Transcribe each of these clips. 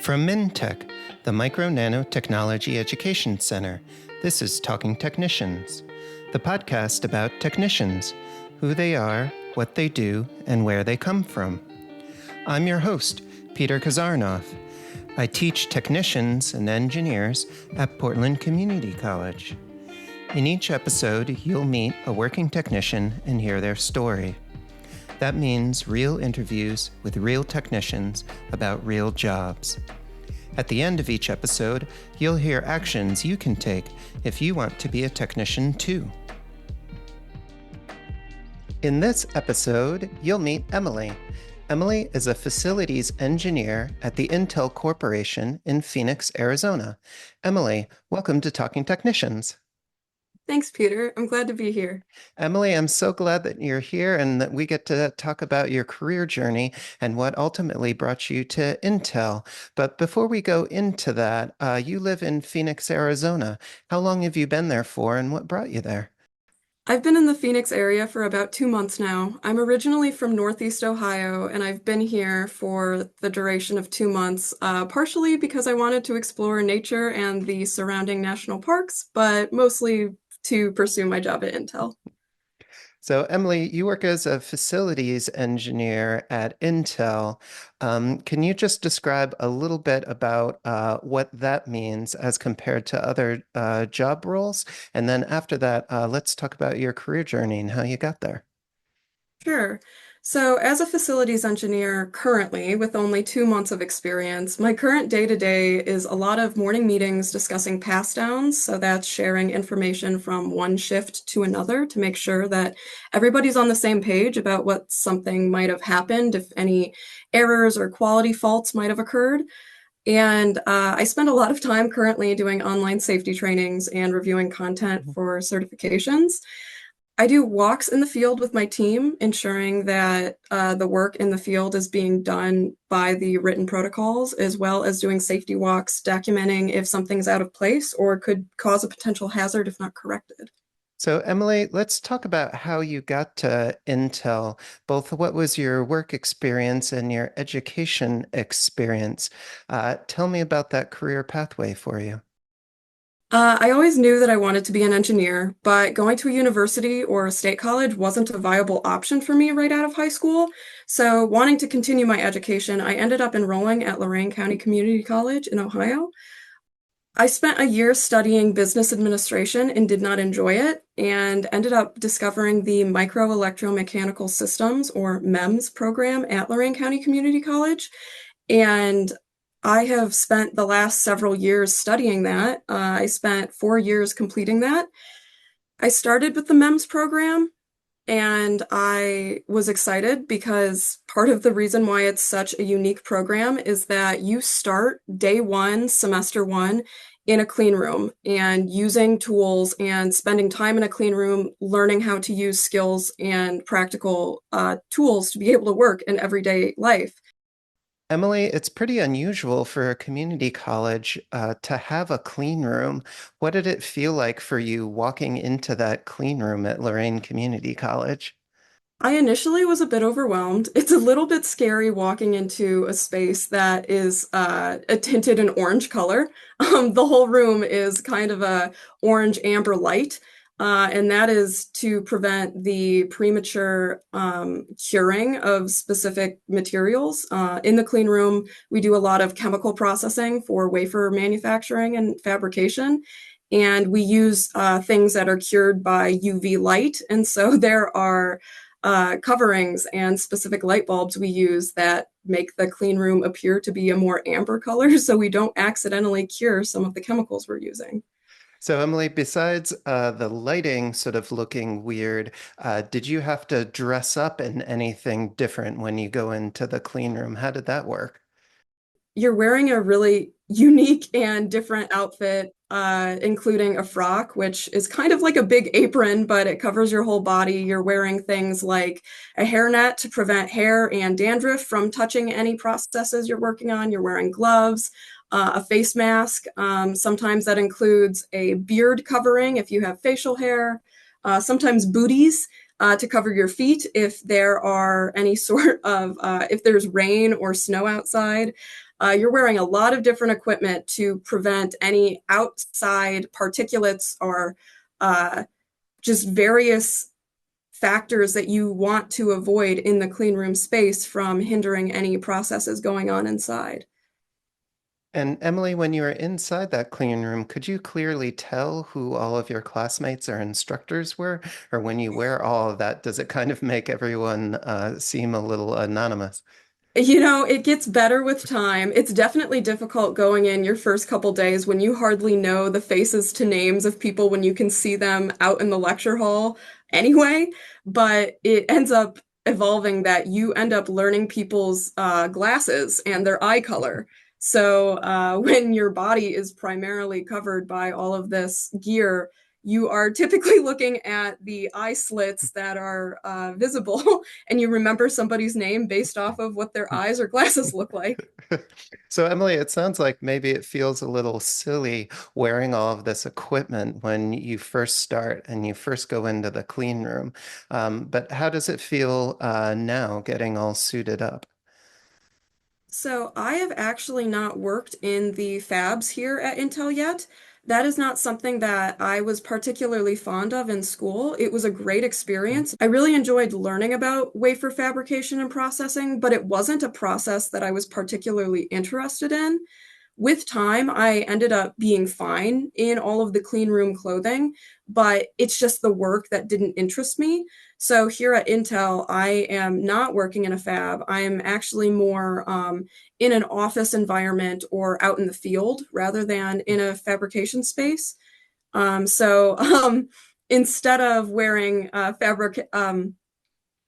From MinTech, the Micro Nano Technology Education Center, this is Talking Technicians, the podcast about technicians, who they are, what they do, and where they come from. I'm your host, Peter Kazarnoff. I teach technicians and engineers at Portland Community College. In each episode, you'll meet a working technician and hear their story. That means real interviews with real technicians about real jobs. At the end of each episode, you'll hear actions you can take if you want to be a technician too. In this episode, you'll meet Emily. Emily is a facilities engineer at the Intel Corporation in Phoenix, Arizona. Emily, welcome to Talking Technicians. Thanks, Peter. I'm glad to be here. Emily, I'm so glad that you're here and that we get to talk about your career journey and what ultimately brought you to Intel. But before we go into that, you live in Phoenix, Arizona. How long have you been there for and what brought you there? I've been in the Phoenix area for about 2 months now. I'm originally from Northeast Ohio, and I've been here for the duration of 2 months, partially because I wanted to explore nature and the surrounding national parks, but mostly to pursue my job at Intel. So, Emily, you work as a facilities engineer at Intel. Can you just describe a little bit about what that means as compared to other job roles? And then after that, let's talk about your career journey and how you got there. Sure. So, as a facilities engineer currently, with only 2 months of experience, my current day-to-day is a lot of morning meetings discussing pass downs. So, that's sharing information from one shift to another to make sure that everybody's on the same page about what something might have happened, if any errors or quality faults might have occurred. And I spend a lot of time currently doing online safety trainings and reviewing content for certifications. I do walks in the field with my team, ensuring that the work in the field is being done by the written protocols, as well as doing safety walks, documenting if something's out of place or could cause a potential hazard if not corrected. So, Emily, let's talk about how you got to Intel, both what was your work experience and your education experience. Tell me about that career pathway for you. I always knew that I wanted to be an engineer, but going to a university or a state college wasn't a viable option for me right out of high school. So, wanting to continue my education, I ended up enrolling at Lorain County Community College in Ohio. I spent a year studying business administration and did not enjoy it, and ended up discovering the Micro Electromechanical Systems, or MEMS program at Lorain County Community College. And I have spent the last several years studying that. I spent 4 years completing that. I started with the MEMS program, and I was excited because part of the reason why it's such a unique program is that you start day one, semester one, in a clean room and using tools and spending time in a clean room, learning how to use skills and practical tools to be able to work in everyday life. Emily, it's pretty unusual for a community college to have a clean room. What did it feel like for you walking into that clean room at Lorain Community College? I initially was a bit overwhelmed. It's a little bit scary walking into a space that is tinted an orange color. The whole room is kind of a orange amber light, and that is to prevent the premature curing of specific materials. In the clean room, we do a lot of chemical processing for wafer manufacturing and fabrication. And we use things that are cured by UV light. And so there are coverings and specific light bulbs we use that make the clean room appear to be a more amber color so we don't accidentally cure some of the chemicals we're using. So, Emily, besides the lighting sort of looking weird, did you have to dress up in anything different when you go into the clean room? How did that work? You're wearing a really unique and different outfit, including a frock, which is kind of like a big apron, but it covers your whole body. You're wearing things like a hairnet to prevent hair and dandruff from touching any processes you're working on. You're wearing gloves, a face mask. Sometimes that includes a beard covering if you have facial hair, sometimes booties. To cover your feet if there are any sort of, if there's rain or snow outside. You're wearing a lot of different equipment to prevent any outside particulates or just various factors that you want to avoid in the clean room space from hindering any processes going on inside. And Emily, when you were inside that clean room, could you clearly tell who all of your classmates or instructors were? Or when you wear all of that, does it kind of make everyone seem a little anonymous? It gets better with time. It's definitely difficult going in your first couple days when you hardly know the faces to names of people when you can see them out in the lecture hall anyway. But it ends up evolving that you end up learning people's glasses and their eye color. So when your body is primarily covered by all of this gear, you are typically looking at the eye slits that are visible and you remember somebody's name based off of what their eyes or glasses look like. So, Emily, it sounds like maybe it feels a little silly wearing all of this equipment when you first start and you first go into the clean room. But how does it feel now getting all suited up? So I have actually not worked in the fabs here at Intel yet. That is not something that I was particularly fond of in school. It was a great experience. I really enjoyed learning about wafer fabrication and processing, but it wasn't a process that I was particularly interested in. With time, I ended up being fine in all of the clean room clothing, but it's just the work that didn't interest me. So here at Intel, I am not working in a fab. I am actually more in an office environment or out in the field rather than in a fabrication space. So instead of wearing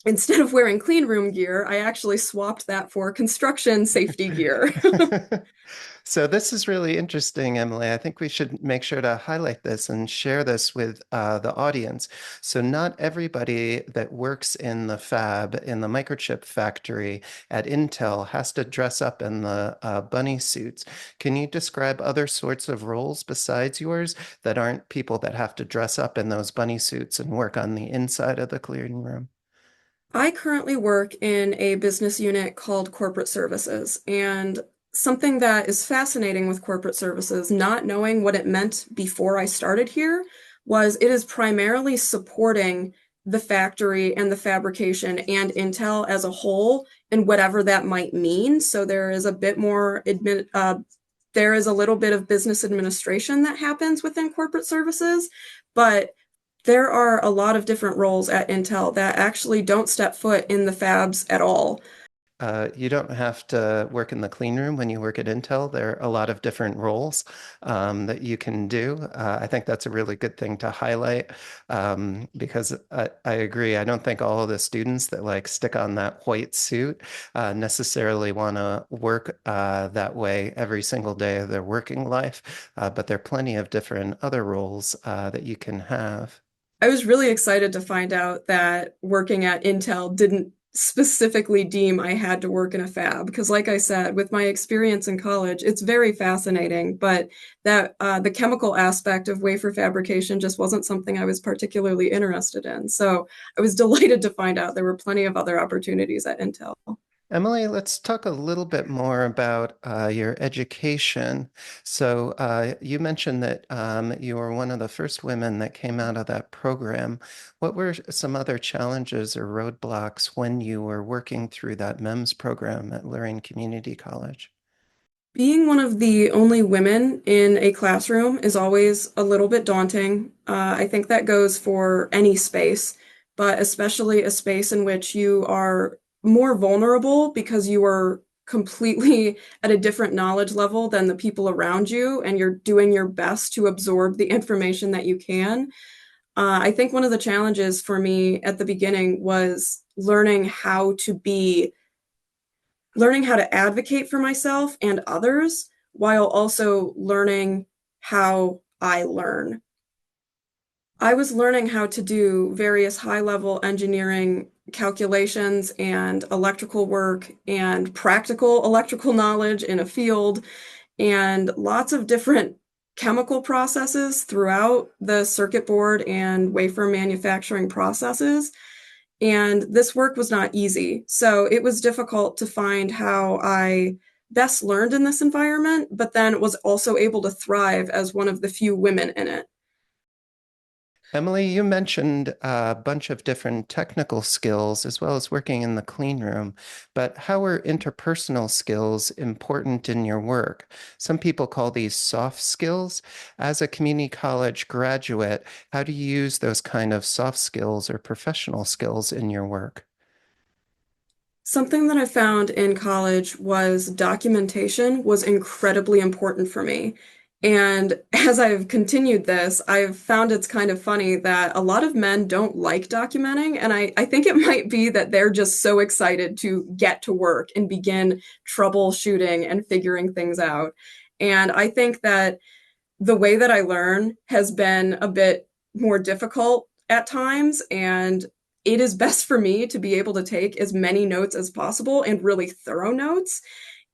instead of wearing clean room gear, I actually swapped that for construction safety gear. So this is really interesting, Emily. I think we should make sure to highlight this and share this with the audience. So not everybody that works in the fab, in the microchip factory at Intel has to dress up in the bunny suits. Can you describe other sorts of roles besides yours that aren't people that have to dress up in those bunny suits and work on the inside of the clearing room? I currently work in a business unit called corporate services, and something that is fascinating with corporate services, not knowing what it meant before I started here, was it is primarily supporting the factory and the fabrication and Intel as a whole and whatever that might mean. So there is a bit more there is a little bit of business administration that happens within corporate services, but there are a lot of different roles at Intel that actually don't step foot in the fabs at all. You don't have to work in the clean room when you work at Intel. There are a lot of different roles that you can do. I think that's a really good thing to highlight because I agree. I don't think all of the students that like stick on that white suit necessarily want to work that way every single day of their working life. But there are plenty of different other roles that you can have. I was really excited to find out that working at Intel didn't specifically deem I had to work in a fab because like I said, with my experience in college, it's very fascinating, but that the chemical aspect of wafer fabrication just wasn't something I was particularly interested in. So I was delighted to find out there were plenty of other opportunities at Intel. Emily, let's talk a little bit more about your education. So, you mentioned that you were one of the first women that came out of that program. What were some other challenges or roadblocks when you were working through that MEMS program at Lorraine Community College? Being one of the only women in a classroom is always a little bit daunting. I think that goes for any space, but especially a space in which you are more vulnerable because you are completely at a different knowledge level than the people around you, and you're doing your best to absorb the information that you can. I think one of the challenges for me at the beginning was learning how to advocate for myself and others while also learning how I learn. I was learning how to do various high-level engineering calculations and electrical work and practical electrical knowledge in a field and lots of different chemical processes throughout the circuit board and wafer manufacturing processes. And this work was not easy. So it was difficult to find how I best learned in this environment, but then was also able to thrive as one of the few women in it. Emily, you mentioned a bunch of different technical skills as well as working in the clean room, but how are interpersonal skills important in your work? Some people call these soft skills. As a community college graduate, how do you use those kind of soft skills or professional skills in your work? Something that I found in college was documentation was incredibly important for me. And as I've continued this, I've found it's kind of funny that a lot of men don't like documenting. And I think it might be that they're just so excited to get to work and begin troubleshooting and figuring things out. And I think that the way that I learn has been a bit more difficult at times, and it is best for me to be able to take as many notes as possible and really thorough notes.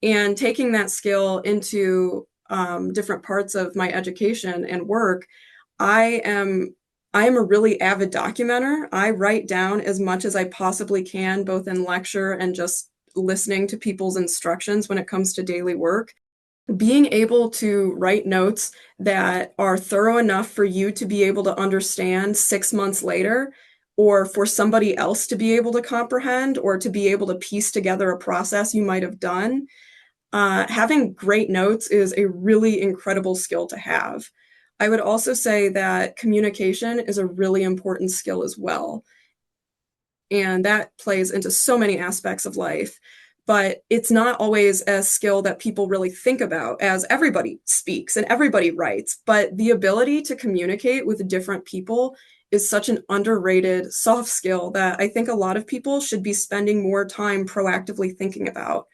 And taking that skill into different parts of my education and work, I am I am a really avid documenter. I write down as much as I possibly can, both in lecture and just listening to people's instructions when it comes to daily work. Being able to write notes that are thorough enough for you to be able to understand 6 months later, or for somebody else to be able to comprehend, or to be able to piece together a process you might have done. Having great notes is a really incredible skill to have. I would also say that communication is a really important skill as well. And that plays into so many aspects of life. But it's not always a skill that people really think about, as everybody speaks and everybody writes. But the ability to communicate with different people is such an underrated soft skill that I think a lot of people should be spending more time proactively thinking about.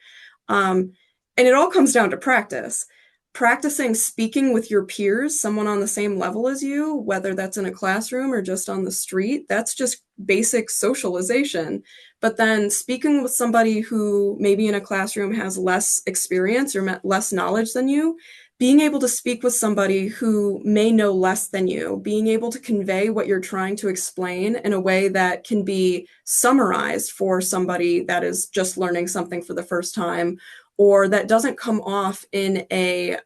Um, and it all comes down to practice. Practicing speaking with your peers, someone on the same level as you, whether that's in a classroom or just on the street, that's just basic socialization. But then speaking with somebody who maybe in a classroom has less experience or less knowledge than you, being able to speak with somebody who may know less than you, being able to convey what you're trying to explain in a way that can be summarized for somebody that is just learning something for the first time, or that doesn't come off in a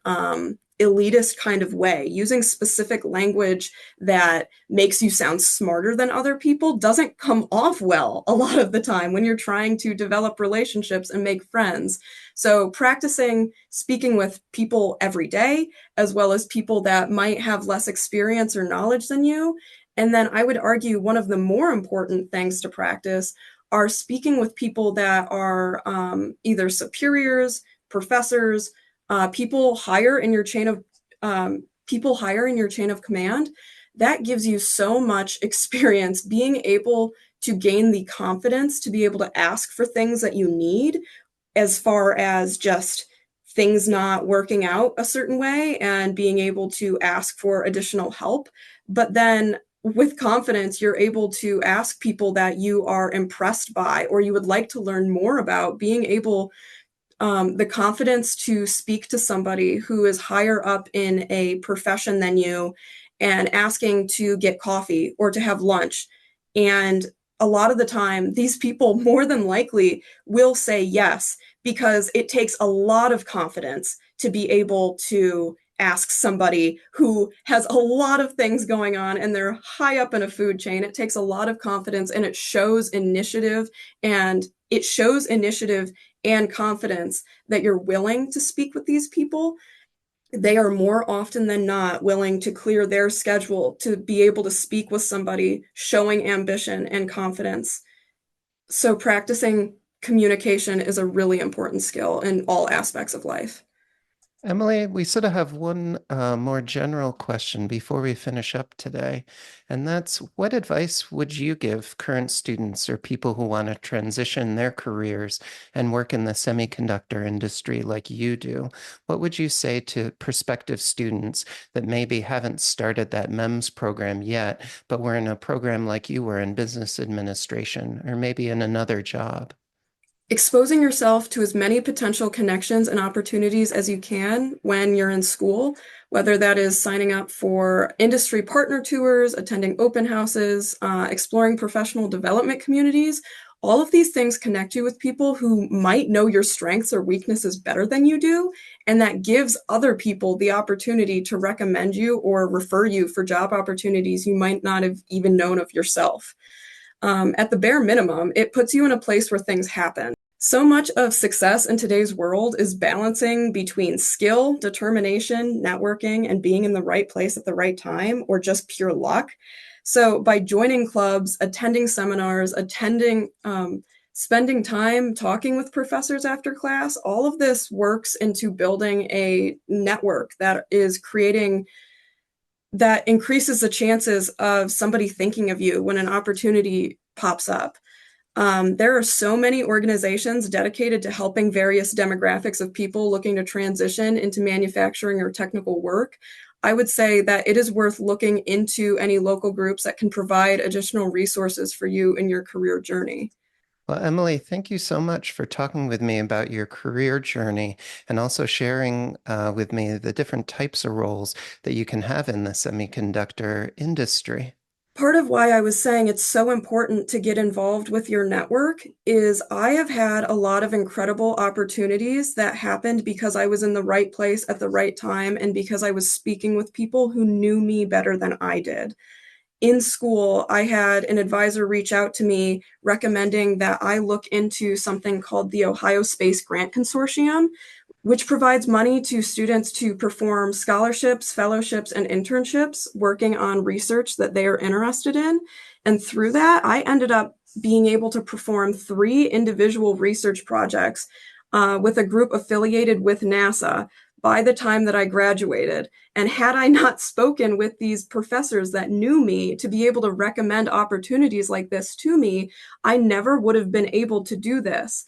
elitist kind of way. Using specific language that makes you sound smarter than other people doesn't come off well a lot of the time when you're trying to develop relationships and make friends. So practicing speaking with people every day, as well as people that might have less experience or knowledge than you. And then I would argue one of the more important things to practice are speaking with people that are either superiors, professors, people higher in your chain of command. That gives you so much experience being able to gain the confidence to be able to ask for things that you need, as far as just things not working out a certain way and being able to ask for additional help. But then with confidence, you're able to ask people that you are impressed by or you would like to learn more about, being able the confidence to speak to somebody who is higher up in a profession than you and asking to get coffee or to have lunch. And a lot of the time, these people more than likely will say yes, because it takes a lot of confidence to be able to ask somebody who has a lot of things going on and they're high up in a food chain. It takes a lot of confidence, and it shows initiative, and confidence that you're willing to speak with these people. They are more often than not willing to clear their schedule to be able to speak with somebody, showing ambition and confidence. So practicing communication is a really important skill in all aspects of life. Emily, we sort of have one more general question before we finish up today, and that's what advice would you give current students or people who want to transition their careers and work in the semiconductor industry like you do? What would you say to prospective students that maybe haven't started that MEMS program yet, but were in a program like you were in business administration or maybe in another job? Exposing yourself to as many potential connections and opportunities as you can when you're in school, whether that is signing up for industry partner tours, attending open houses, exploring professional development communities. All of these things connect you with people who might know your strengths or weaknesses better than you do, and that gives other people the opportunity to recommend you or refer you for job opportunities you might not have even known of yourself. At the bare minimum, it puts you in a place where things happen. So much of success in today's world is balancing between skill, determination, networking, and being in the right place at the right time, or just pure luck. So by joining clubs, attending seminars, spending time talking with professors after class, all of this works into building a network that increases the chances of somebody thinking of you when an opportunity pops up. There are so many organizations dedicated to helping various demographics of people looking to transition into manufacturing or technical work. I would say that it is worth looking into any local groups that can provide additional resources for you in your career journey. Well, Emily, thank you so much for talking with me about your career journey and also sharing with me the different types of roles that you can have in the semiconductor industry. Part of why I was saying it's so important to get involved with your network is I have had a lot of incredible opportunities that happened because I was in the right place at the right time and because I was speaking with people who knew me better than I did. In school, I had an advisor reach out to me recommending that I look into something called the Ohio Space Grant Consortium, which provides money to students to perform scholarships, fellowships, and internships working on research that they are interested in. And through that, I ended up being able to perform 3 individual research projects with a group affiliated with NASA by the time that I graduated. And had I not spoken with these professors that knew me to be able to recommend opportunities like this to me, I never would have been able to do this.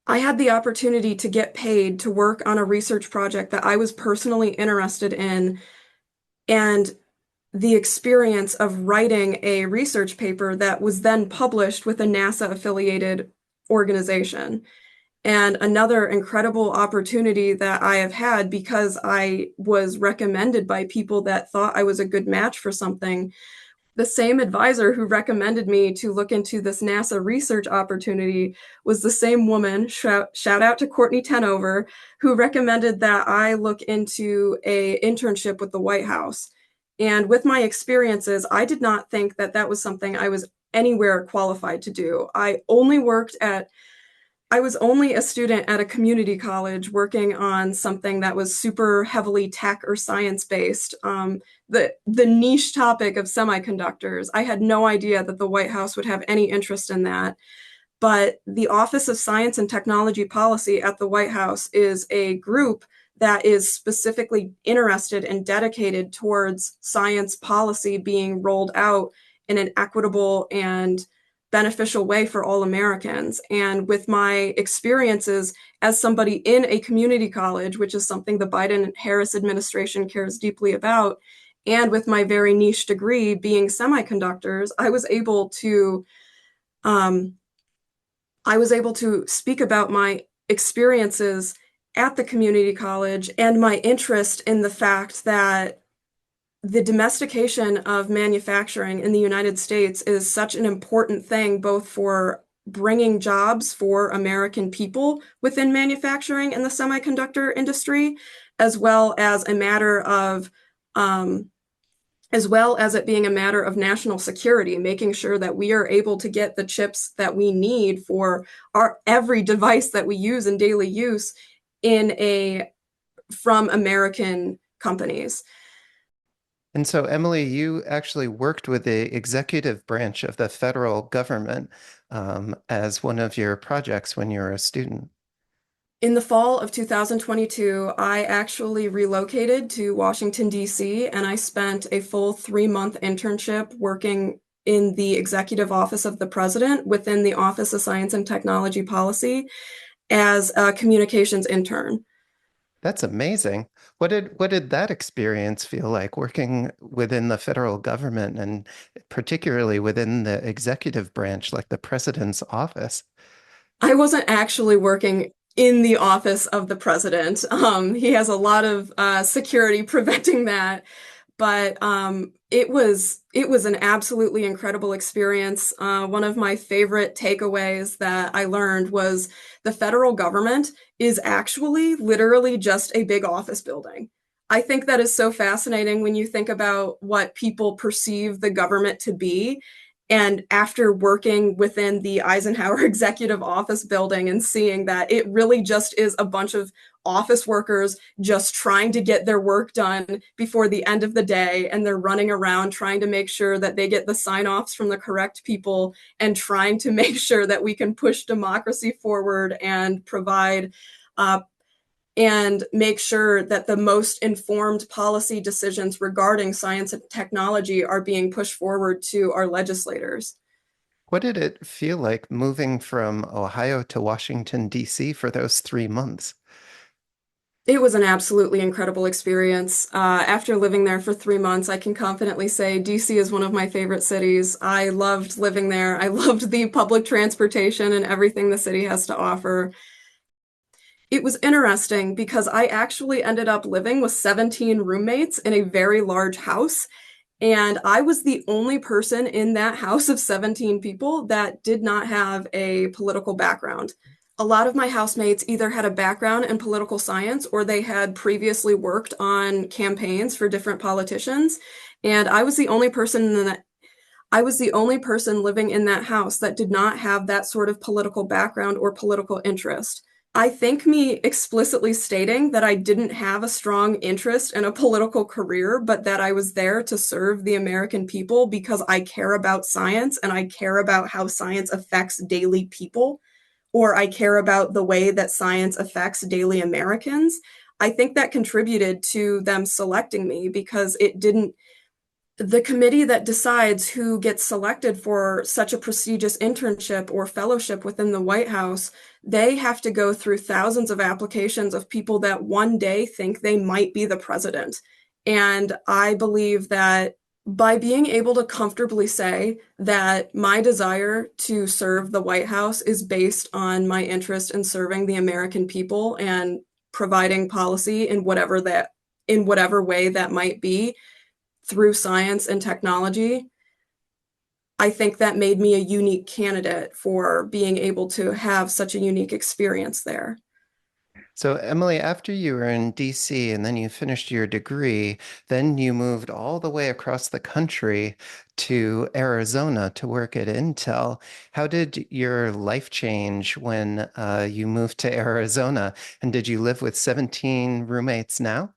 I had the opportunity to get paid to work on a research project that I was personally interested in, and the experience of writing a research paper that was then published with a NASA affiliated organization. And another incredible opportunity that I have had because I was recommended by people that thought I was a good match for something. The same advisor who recommended me to look into this NASA research opportunity was the same woman, shout out to Courtney Tenover, who recommended that I look into a internship with the White House. And with my experiences, I did not think that that was something I was anywhere qualified to do. I was only a student at a community college working on something that was super heavily tech or science based. The niche topic of semiconductors. I had no idea that the White House would have any interest in that. But the Office of Science and Technology Policy at the White House is a group that is specifically interested and dedicated towards science policy being rolled out in an equitable and beneficial way for all Americans. And with my experiences as somebody in a community college, which is something the Biden-Harris administration cares deeply about, and with my very niche degree being semiconductors, I was able to speak about my experiences at the community college and my interest in the fact that the domestication of manufacturing in the United States is such an important thing, both for bringing jobs for American people within manufacturing and the semiconductor industry, as well as a matter of as well as it being a matter of national security, making sure that we are able to get the chips that we need for our every device that we use in daily use from American companies. And so, Emily, you actually worked with the executive branch of the federal government as one of your projects when you were a student. In the fall of 2022, I actually relocated to Washington, D.C., and I spent a full 3-month internship working in the executive office of the president within the Office of Science and Technology Policy as a communications intern. That's amazing. What did that experience feel like working within the federal government and particularly within the executive branch, like the president's office? I wasn't actually working in the office of the president. He has a lot of security preventing that. But It was an absolutely incredible experience. One of my favorite takeaways that I learned was the federal government is actually literally just a big office building. I think that is so fascinating when you think about what people perceive the government to be. And after working within the Eisenhower Executive Office building and seeing that it really just is a bunch of office workers just trying to get their work done before the end of the day, and they're running around trying to make sure that they get the sign-offs from the correct people and trying to make sure that we can push democracy forward and provide and make sure that the most informed policy decisions regarding science and technology are being pushed forward to our legislators. What did it feel like moving from Ohio to Washington, D.C. for those 3 months? It was an absolutely incredible experience. After living there for 3 months, I can confidently say DC is one of my favorite cities. I loved living there. I loved the public transportation and everything the city has to offer. It was interesting because I actually ended up living with 17 roommates in a very large house. And I was the only person in that house of 17 people that did not have a political background. A lot of my housemates either had a background in political science or they had previously worked on campaigns for different politicians. And I was the only person living in that house that did not have that sort of political background or political interest. I think me explicitly stating that I didn't have a strong interest in a political career, but that I was there to serve the American people because I care about science and I care about how science affects daily people, or I care about the way that science affects daily Americans. I think that contributed to them selecting me because it didn't the committee that decides who gets selected for such a prestigious internship or fellowship within the White House, they have to go through thousands of applications of people that one day think they might be the president. And I believe that by being able to comfortably say that my desire to serve the White House is based on my interest in serving the American people and providing policy in whatever way that might be, through science and technology, I think that made me a unique candidate for being able to have such a unique experience there. So, Emily, after you were in DC and then you finished your degree, then you moved all the way across the country to Arizona to work at Intel. How did your life change when you moved to Arizona? And did you live with 17 roommates now?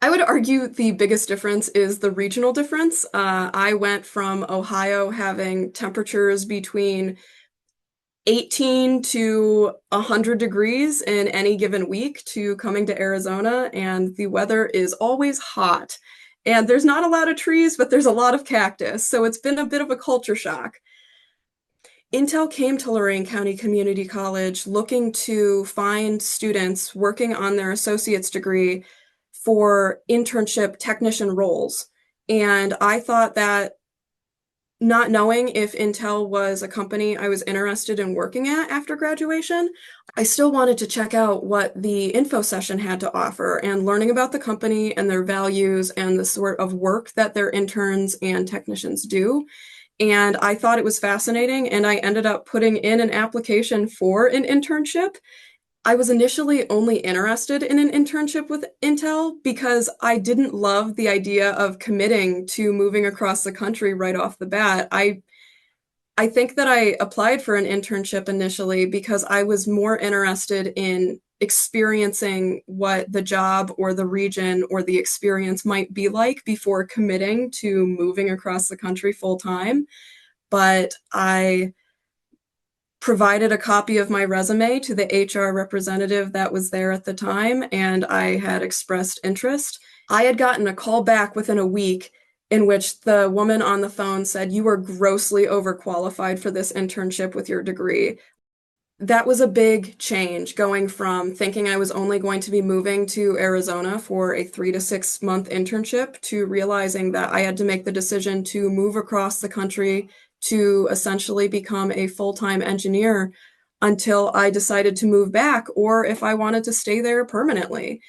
I would argue the biggest difference is the regional difference. I went from Ohio having temperatures between 18 to 100 degrees in any given week to coming to Arizona, and the weather is always hot. And there's not a lot of trees, but there's a lot of cactus, so it's been a bit of a culture shock. Intel came to Lorain County Community College looking to find students working on their associate's degree for internship technician roles. And I thought that, not knowing if Intel was a company I was interested in working at after graduation, I still wanted to check out what the info session had to offer and learning about the company and their values and the sort of work that their interns and technicians do. And I thought it was fascinating, and I ended up putting in an application for an internship. I was initially only interested in an internship with Intel because I didn't love the idea of committing to moving across the country right off the bat. I think that I applied for an internship initially because I was more interested in experiencing what the job or the region or the experience might be like before committing to moving across the country full time. But I provided a copy of my resume to the HR representative that was there at the time, and I had expressed interest. I had gotten a call back within a week in which the woman on the phone said, "You are grossly overqualified for this internship with your degree." That was a big change, going from thinking I was only going to be moving to Arizona for a 3 to 6 month internship to realizing that I had to make the decision to move across the country to essentially become a full-time engineer until I decided to move back or if I wanted to stay there permanently.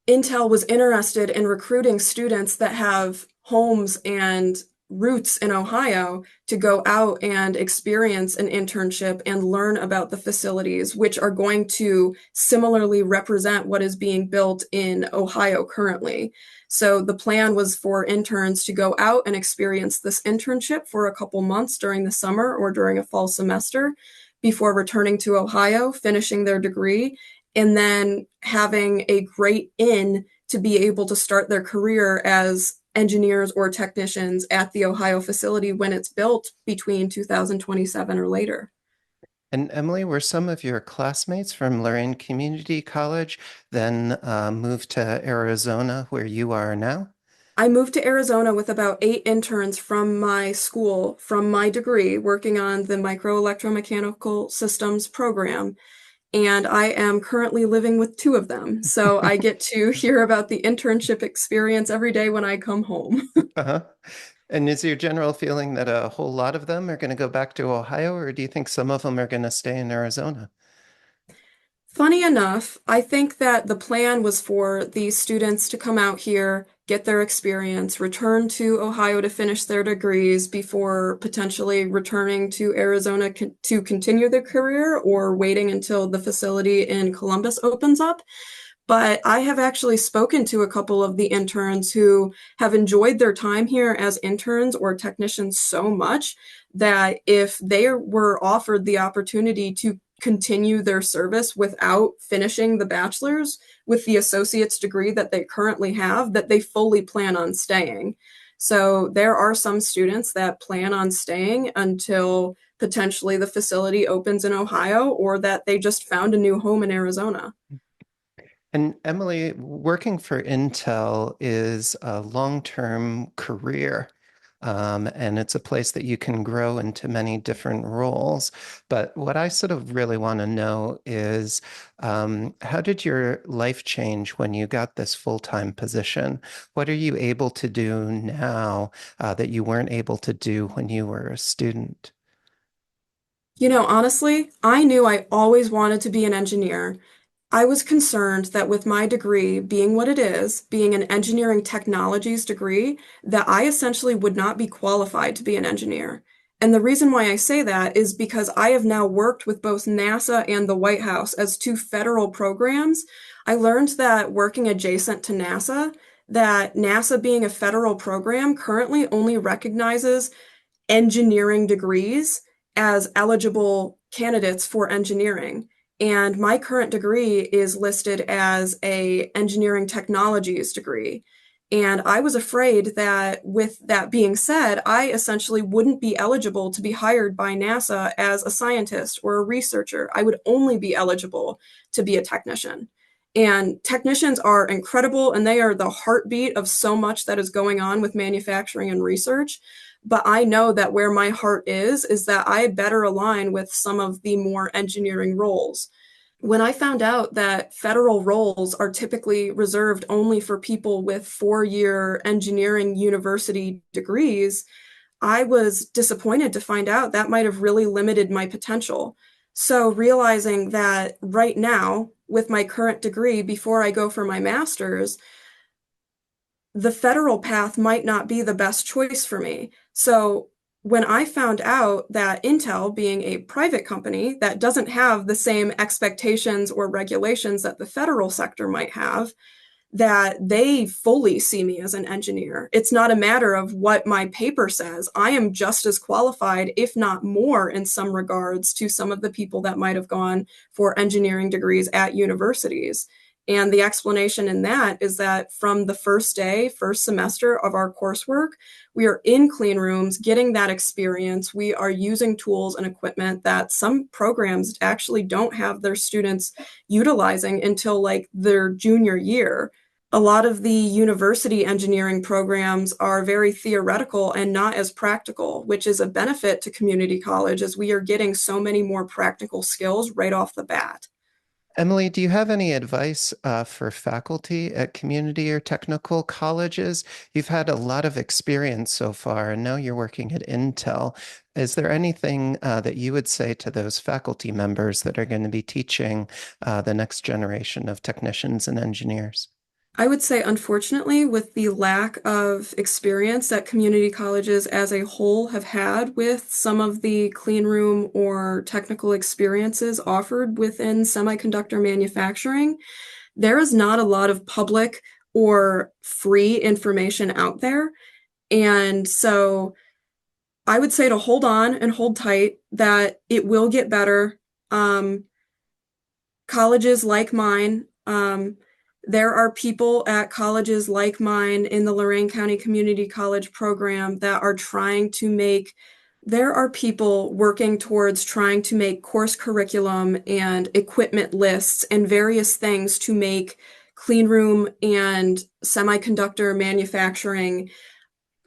Intel was interested in recruiting students that have homes and roots in Ohio to go out and experience an internship and learn about the facilities, which are going to similarly represent what is being built in Ohio currently. So the plan was for interns to go out and experience this internship for a couple months during the summer or during a fall semester before returning to Ohio, finishing their degree, and then having a great in to be able to start their career as engineers or technicians at the Ohio facility when it's built between 2027 or later. And Emily, were some of your classmates from Lorraine Community College then moved to Arizona where you are now? I moved to Arizona with about 8 interns from my school, from my degree, working on the microelectromechanical systems program. And I am currently living with two of them. So I get to hear about the internship experience every day when I come home. Uh-huh. And is your general feeling that a whole lot of them are going to go back to Ohio, or do you think some of them are going to stay in Arizona? Funny enough, I think that the plan was for these students to come out here, get their experience, return to Ohio to finish their degrees before potentially returning to Arizona to continue their career or waiting until the facility in Columbus opens up. But I have actually spoken to a couple of the interns who have enjoyed their time here as interns or technicians so much that if they were offered the opportunity to continue their service without finishing the bachelor's with the associate's degree that they currently have, that they fully plan on staying. So there are some students that plan on staying until potentially the facility opens in Ohio or that they just found a new home in Arizona. And Emily, working for Intel is a long-term career. And it's a place that you can grow into many different roles. But what I sort of really want to know is how did your life change when you got this full-time position? What are you able to do now that you weren't able to do when you were a student? Honestly, I knew I always wanted to be an engineer. I was concerned that with my degree being what it is, being an engineering technologies degree, that I essentially would not be qualified to be an engineer. And the reason why I say that is because I have now worked with both NASA and the White House as two federal programs. I learned that working adjacent to NASA, that NASA being a federal program currently only recognizes engineering degrees as eligible candidates for engineering. And my current degree is listed as a engineering technologies degree. And I was afraid that with that being said, I essentially wouldn't be eligible to be hired by NASA as a scientist or a researcher. I would only be eligible to be a technician. And technicians are incredible and they are the heartbeat of so much that is going on with manufacturing and research. But I know that where my heart is that I better align with some of the more engineering roles. When I found out that federal roles are typically reserved only for people with 4-year engineering university degrees, I was disappointed to find out that might have really limited my potential. So, realizing that right now, with my current degree, before I go for my master's, the federal path might not be the best choice for me. So when I found out that Intel, being a private company that doesn't have the same expectations or regulations that the federal sector might have, that they fully see me as an engineer. It's not a matter of what my paper says. I am just as qualified, if not more, in some regards to some of the people that might have gone for engineering degrees at universities. And the explanation in that is that from the first day, first semester of our coursework, we are in clean rooms getting that experience. We are using tools and equipment that some programs actually don't have their students utilizing until like their junior year. A lot of the university engineering programs are very theoretical and not as practical, which is a benefit to community college as we are getting so many more practical skills right off the bat. Emily, do you have any advice for faculty at community or technical colleges? You've had a lot of experience so far, and now you're working at Intel. Is there anything that you would say to those faculty members that are going to be teaching the next generation of technicians and engineers? I would say, unfortunately, with the lack of experience that community colleges as a whole have had with some of the clean room or technical experiences offered within semiconductor manufacturing, there is not a lot of public or free information out there. And so I would say to hold on and hold tight, that it will get better. Um, Colleges like mine, there are people at colleges like mine in the Lorain County Community College program that are trying to make, there are people working towards trying to make course curriculum and equipment lists and various things to make clean room and semiconductor manufacturing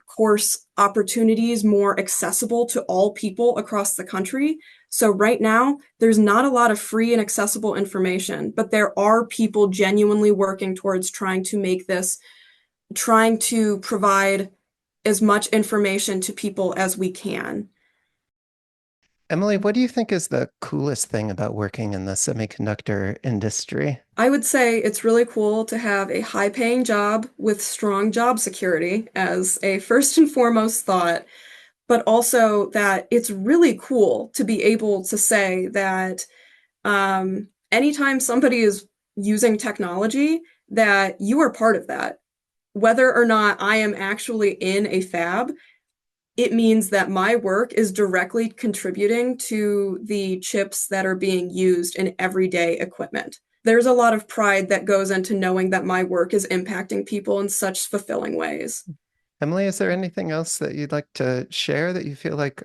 course opportunities more accessible to all people across the country. So right now, there's not a lot of free and accessible information, but there are people genuinely working towards trying to make this, trying to provide as much information to people as we can. Emily, what do you think is the coolest thing about working in the semiconductor industry? I would say it's really cool to have a high-paying job with strong job security as a first and foremost thought, but also that it's really cool to be able to say that anytime somebody is using technology, that you are part of that. Whether or not I am actually in a fab, it means that my work is directly contributing to the chips that are being used in everyday equipment. There's a lot of pride that goes into knowing that my work is impacting people in such fulfilling ways. Emily, is there anything else that you'd like to share that you feel like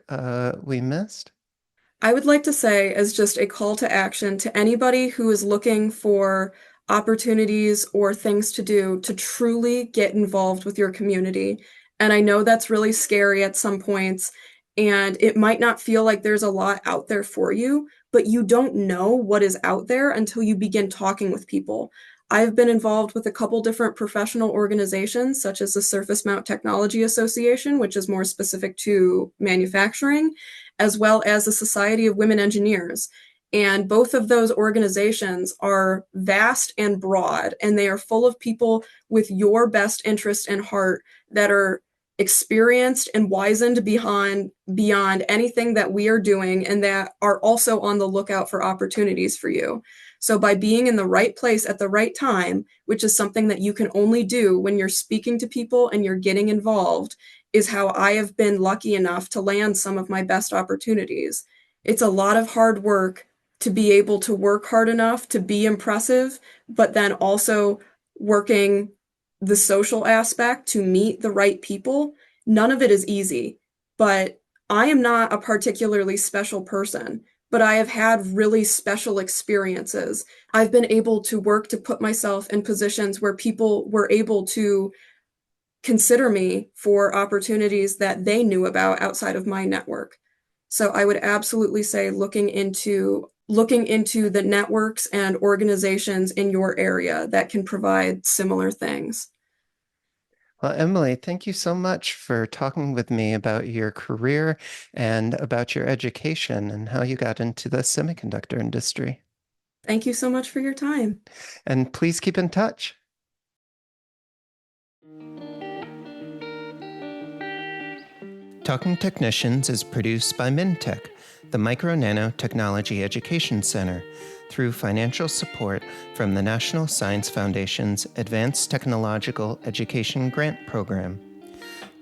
we missed? I would like to say, as just a call to action to anybody who is looking for opportunities or things to do, to truly get involved with your community. And I know that's really scary at some points, and it might not feel like there's a lot out there for you, but you don't know what is out there until you begin talking with people. I've been involved with a couple different professional organizations, such as the Surface Mount Technology Association, which is more specific to manufacturing, as well as the Society of Women Engineers. And both of those organizations are vast and broad, and they are full of people with your best interest in heart that are experienced and wizened beyond anything that we are doing, and that are also on the lookout for opportunities for you. So by being in the right place at the right time, which is something that you can only do when you're speaking to people and you're getting involved, is how I have been lucky enough to land some of my best opportunities. It's a lot of hard work to be able to work hard enough to be impressive, but then also working the social aspect to meet the right people. None of it is easy, but I am not a particularly special person, but I have had really special experiences. I've been able to work to put myself in positions where people were able to consider me for opportunities that they knew about outside of my network. So I would absolutely say looking into the networks and organizations in your area that can provide similar things. Well, Emily, thank you so much for talking with me about your career and about your education and how you got into the semiconductor industry. Thank you so much for your time. And please keep in touch. Talking Technicians is produced by MNT-EC, the Micro-Nano Technology Education Center, through financial support from the National Science Foundation's Advanced Technological Education Grant Program.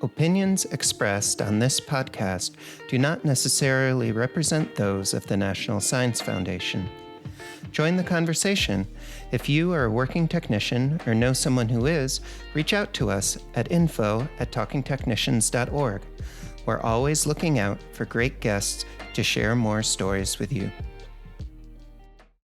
Opinions expressed on this podcast do not necessarily represent those of the National Science Foundation. Join the conversation. If you are a working technician or know someone who is, reach out to us at info@talkingtechnicians.org. We're always looking out for great guests to share more stories with you.